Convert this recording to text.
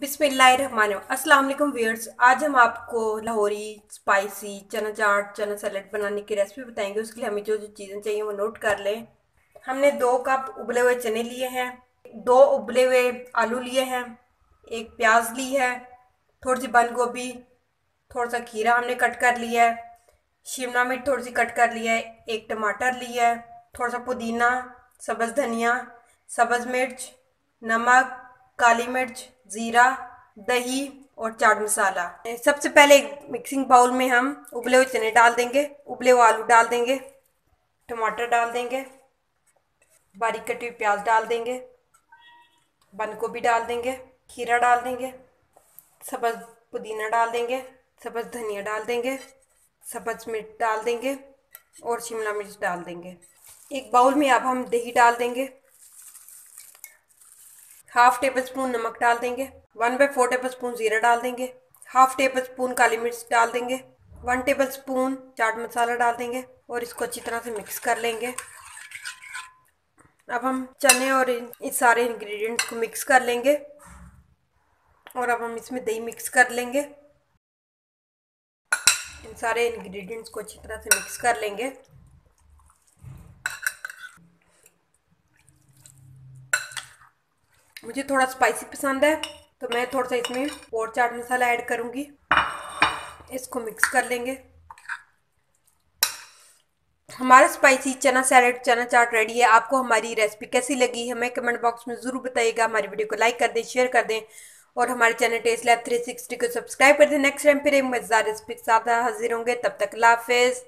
बिस्मिल्लाहिर्रहमानिर्रहीम। अस्सलाम वालेकुम व्यूअर्स। आज हम आपको लाहौरी स्पाइसी चना चाट चना सैलेड बनाने की रेसिपी बताएंगे। उसके लिए हमें जो जो चीज़ें चाहिए वो नोट कर लें। हमने 2 कप उबले हुए चने लिए हैं, 2 उबले हुए आलू लिए हैं, एक प्याज ली है, थोड़ी सी बंद गोभी, थोड़ा सा खीरा हमने कट कर लिया है, शिमला मिर्च थोड़ी सी कट कर लिया है, एक टमाटर लिया है, थोड़ा सा पुदीना, सब्ज़ धनिया, सब्ज़ मिर्च, नमक, काली मिर्च, ज़ीरा, दही और चाट मसाला। सबसे पहले एक मिक्सिंग बाउल में हम उबले हुए चने डाल देंगे, उबले हुए आलू डाल देंगे, टमाटर डाल देंगे, बारीक कटी हुई प्याज डाल देंगे, बंद गोभी डाल देंगे, खीरा डाल देंगे, सब्ज़ पुदीना डाल देंगे, सब्ज़ धनिया डाल देंगे, सब्ज़ मिर्च डाल देंगे और शिमला मिर्च डाल देंगे। एक बाउल में अब हम दही डाल देंगे, हाफ टेबल स्पून नमक डाल देंगे, 1/4 टेबल स्पून जीरा डाल देंगे, हाफ टेबल स्पून काली मिर्च डाल देंगे, 1 टेबल स्पून चाट मसाला डाल देंगे और इसको अच्छी तरह से मिक्स कर लेंगे। अब हम चने और इस सारे इंग्रेडिएंट्स को मिक्स कर लेंगे और अब हम इसमें दही मिक्स कर लेंगे। इन सारे इंग्रेडिएंट्स को अच्छी तरह से मिक्स कर लेंगे। मुझे थोड़ा स्पाइसी पसंद है तो मैं थोड़ा सा इसमें और चाट मसाला ऐड करूँगी। इसको मिक्स कर लेंगे। हमारा स्पाइसी चना सैलेड चना चाट रेडी है। आपको हमारी रेसिपी कैसी लगी हमें कमेंट बॉक्स में ज़रूर बताइएगा। हमारी वीडियो को लाइक कर दें, शेयर कर दें और हमारे चैनल टेस्ट लैब 360 को सब्सक्राइब कर दें। नेक्स्ट टाइम फिर एक मज़ेदार रेसिपी के साथ हाजिर होंगे। तब तक अल्लाह हाफिज़।